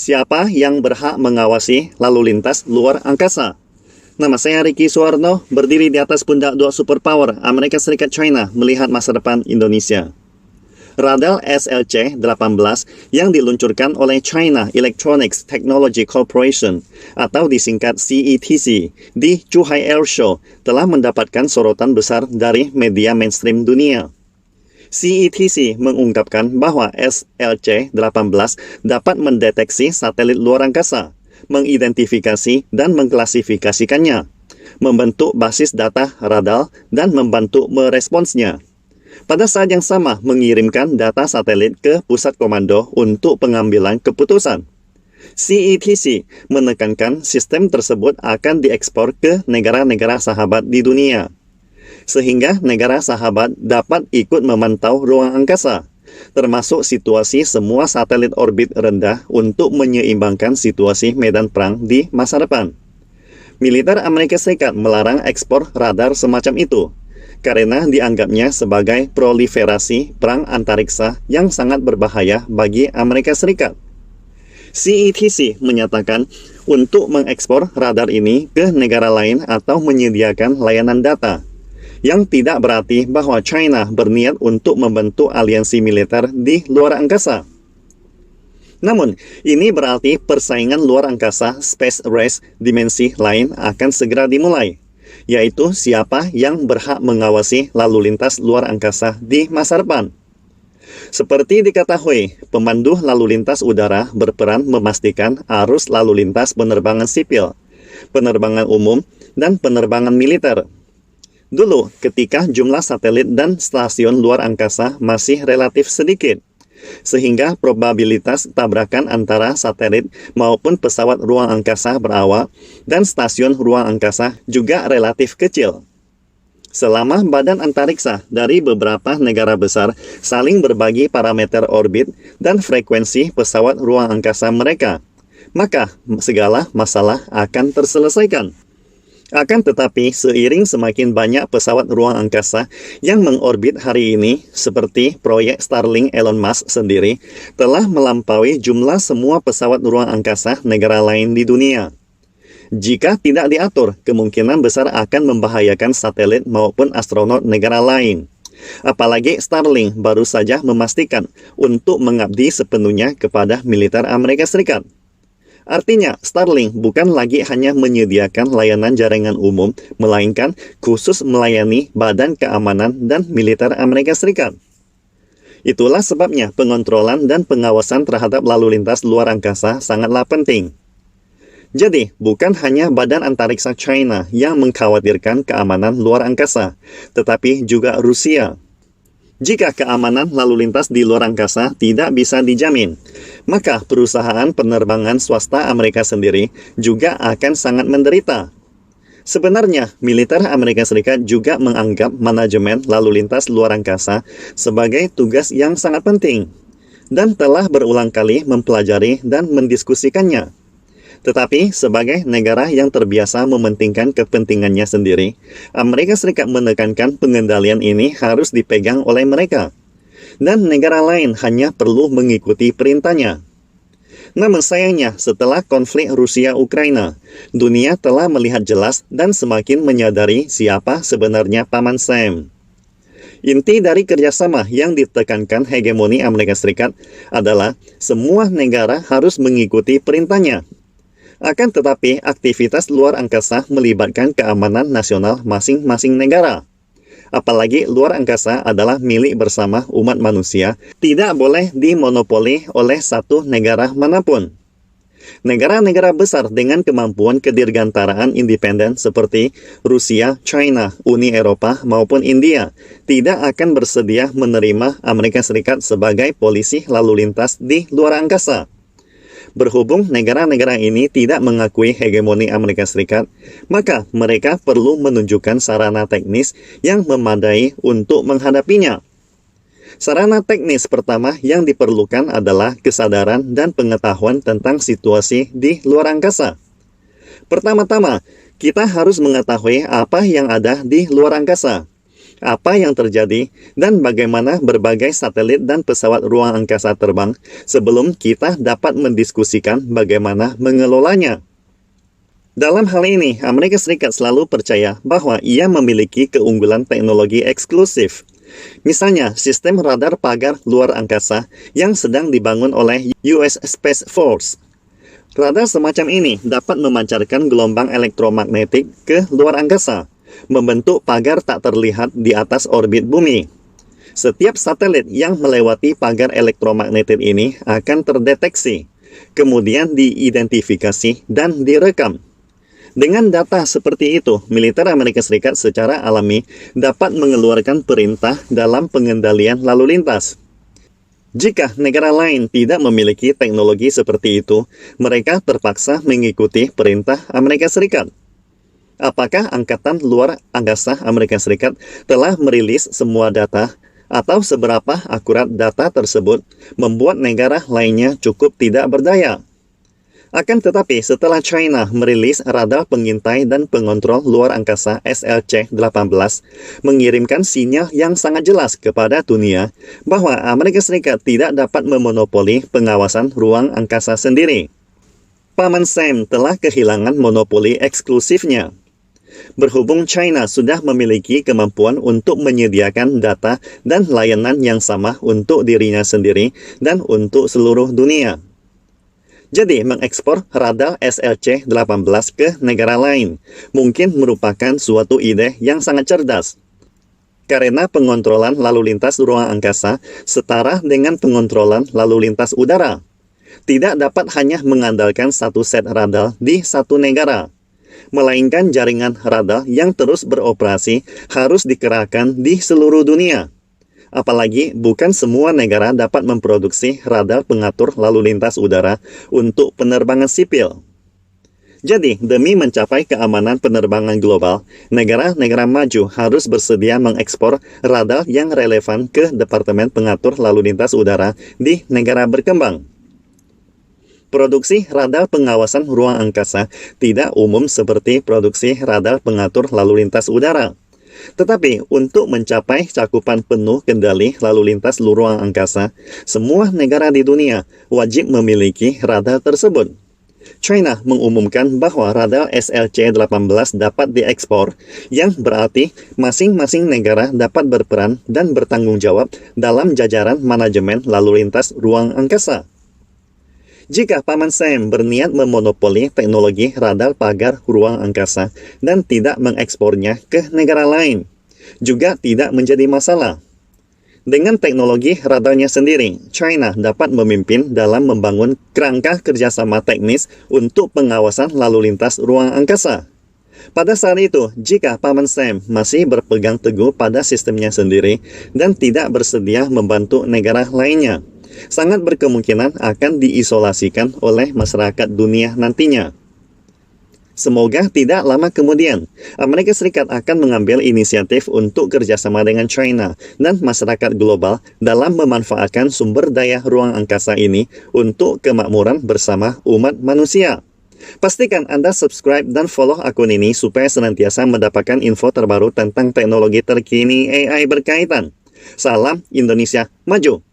Siapa yang berhak mengawasi lalu lintas luar angkasa? Nama saya Ricky Suwarno, berdiri di atas pundak dua superpower Amerika Serikat China melihat masa depan Indonesia. Radar SLC-18 yang diluncurkan oleh China Electronics Technology Corporation atau disingkat CETC di Zhuhai Air Show telah mendapatkan sorotan besar dari media mainstream dunia. CETC mengungkapkan bahwa SLC-18 dapat mendeteksi satelit luar angkasa, mengidentifikasi dan mengklasifikasikannya, membentuk basis data radar, dan membantu meresponsnya. Pada saat yang sama, mengirimkan data satelit ke pusat komando untuk pengambilan keputusan. CETC menekankan sistem tersebut akan diekspor ke negara-negara sahabat di dunia, sehingga negara sahabat dapat ikut memantau ruang angkasa, termasuk situasi semua satelit orbit rendah untuk menyeimbangkan situasi medan perang di masa depan. Militer Amerika Serikat melarang ekspor radar semacam itu, karena dianggapnya sebagai proliferasi perang antariksa yang sangat berbahaya bagi Amerika Serikat. CETC menyatakan untuk mengekspor radar ini ke negara lain atau menyediakan layanan data, yang tidak berarti bahwa China berniat untuk membentuk aliansi militer di luar angkasa. Namun, ini berarti persaingan luar angkasa space race dimensi lain akan segera dimulai, yaitu siapa yang berhak mengawasi lalu lintas luar angkasa di masa depan. Seperti diketahui, pemandu lalu lintas udara berperan memastikan arus lalu lintas penerbangan sipil, penerbangan umum, dan penerbangan militer. Dulu, ketika jumlah satelit dan stasiun luar angkasa masih relatif sedikit, sehingga probabilitas tabrakan antara satelit maupun pesawat ruang angkasa berawak dan stasiun ruang angkasa juga relatif kecil. Selama badan antariksa dari beberapa negara besar saling berbagi parameter orbit dan frekuensi pesawat ruang angkasa mereka, maka segala masalah akan terselesaikan. Akan tetapi, seiring semakin banyak pesawat ruang angkasa yang mengorbit hari ini, seperti proyek Starlink Elon Musk sendiri, telah melampaui jumlah semua pesawat ruang angkasa negara lain di dunia. Jika tidak diatur, kemungkinan besar akan membahayakan satelit maupun astronot negara lain. Apalagi Starlink baru saja memastikan untuk mengabdi sepenuhnya kepada militer Amerika Serikat. Artinya, Starlink bukan lagi hanya menyediakan layanan jaringan umum, melainkan khusus melayani Badan Keamanan dan Militer Amerika Serikat. Itulah sebabnya pengontrolan dan pengawasan terhadap lalu lintas luar angkasa sangatlah penting. Jadi, bukan hanya Badan Antariksa China yang mengkhawatirkan keamanan luar angkasa, tetapi juga Rusia. Jika keamanan lalu lintas di luar angkasa tidak bisa dijamin, maka perusahaan penerbangan swasta Amerika sendiri juga akan sangat menderita. Sebenarnya, militer Amerika Serikat juga menganggap manajemen lalu lintas luar angkasa sebagai tugas yang sangat penting, dan telah berulang kali mempelajari dan mendiskusikannya. Tetapi, sebagai negara yang terbiasa mementingkan kepentingannya sendiri, Amerika Serikat menekankan pengendalian ini harus dipegang oleh mereka, dan negara lain hanya perlu mengikuti perintahnya. Namun sayangnya, setelah konflik Rusia-Ukraina, dunia telah melihat jelas dan semakin menyadari siapa sebenarnya Paman Sam. Inti dari kerjasama yang ditekankan hegemoni Amerika Serikat adalah semua negara harus mengikuti perintahnya. Akan tetapi, aktivitas luar angkasa melibatkan keamanan nasional masing-masing negara. Apalagi luar angkasa adalah milik bersama umat manusia, tidak boleh dimonopoli oleh satu negara manapun. Negara-negara besar dengan kemampuan kedirgantaraan independen seperti Rusia, China, Uni Eropa, maupun India tidak akan bersedia menerima Amerika Serikat sebagai polisi lalu lintas di luar angkasa. Berhubung negara-negara ini tidak mengakui hegemoni Amerika Serikat, maka mereka perlu menunjukkan sarana teknis yang memadai untuk menghadapinya. Sarana teknis pertama yang diperlukan adalah kesadaran dan pengetahuan tentang situasi di luar angkasa. Pertama-tama, kita harus mengetahui apa yang ada di luar angkasa. apa yang terjadi, dan bagaimana berbagai satelit dan pesawat ruang angkasa terbang sebelum kita dapat mendiskusikan bagaimana mengelolanya. Dalam hal ini, Amerika Serikat selalu percaya bahwa ia memiliki keunggulan teknologi eksklusif. Misalnya, sistem radar pagar luar angkasa yang sedang dibangun oleh US Space Force. Radar semacam ini dapat memancarkan gelombang elektromagnetik ke luar angkasa, membentuk pagar tak terlihat di atas orbit bumi. Setiap satelit yang melewati pagar elektromagnetik ini akan terdeteksi, kemudian diidentifikasi dan direkam. Dengan data seperti itu, militer Amerika Serikat secara alami dapat mengeluarkan perintah dalam pengendalian lalu lintas. Jika negara lain tidak memiliki teknologi seperti itu, mereka terpaksa mengikuti perintah Amerika Serikat. Apakah Angkatan Luar Angkasa Amerika Serikat telah merilis semua data, atau seberapa akurat data tersebut membuat negara lainnya cukup tidak berdaya? Akan tetapi, setelah China merilis radar pengintai dan pengontrol luar angkasa SLC-18, mengirimkan sinyal yang sangat jelas kepada dunia bahwa Amerika Serikat tidak dapat memonopoli pengawasan ruang angkasa sendiri. Paman Sam telah kehilangan monopoli eksklusifnya. Berhubung China sudah memiliki kemampuan untuk menyediakan data dan layanan yang sama untuk dirinya sendiri dan untuk seluruh dunia. Jadi, mengekspor radar SLC-18 ke negara lain mungkin merupakan suatu ide yang sangat cerdas. Karena pengontrolan lalu lintas ruang angkasa setara dengan pengontrolan lalu lintas udara. Tidak dapat hanya mengandalkan satu set radar di satu negara, melainkan jaringan radar yang terus beroperasi harus dikerahkan di seluruh dunia. Apalagi bukan semua negara dapat memproduksi radar pengatur lalu lintas udara untuk penerbangan sipil. Jadi, demi mencapai keamanan penerbangan global, negara-negara maju harus bersedia mengekspor radar yang relevan ke Departemen Pengatur Lalu Lintas Udara di negara berkembang. Produksi radar pengawasan ruang angkasa tidak umum seperti produksi radar pengatur lalu lintas udara. Tetapi, untuk mencapai cakupan penuh kendali lalu lintas ruang angkasa, semua negara di dunia wajib memiliki radar tersebut. China mengumumkan bahwa radar SLC-18 dapat diekspor, yang berarti masing-masing negara dapat berperan dan bertanggung jawab dalam jajaran manajemen lalu lintas ruang angkasa. Jika Paman Sam berniat memonopoli teknologi radar pagar ruang angkasa dan tidak mengekspornya ke negara lain, juga tidak menjadi masalah. Dengan teknologi radarnya sendiri, China dapat memimpin dalam membangun kerangka kerjasama teknis untuk pengawasan lalu lintas ruang angkasa. Pada saat itu, jika Paman Sam masih berpegang teguh pada sistemnya sendiri dan tidak bersedia membantu negara lainnya, sangat berkemungkinan akan diisolasikan oleh masyarakat dunia nantinya. Semoga tidak lama kemudian, Amerika Serikat akan mengambil inisiatif untuk kerjasama dengan China dan masyarakat global dalam memanfaatkan sumber daya ruang angkasa ini untuk kemakmuran bersama umat manusia. Pastikan Anda subscribe dan follow akun ini supaya senantiasa mendapatkan info terbaru tentang teknologi terkini AI berkaitan. Salam Indonesia Maju!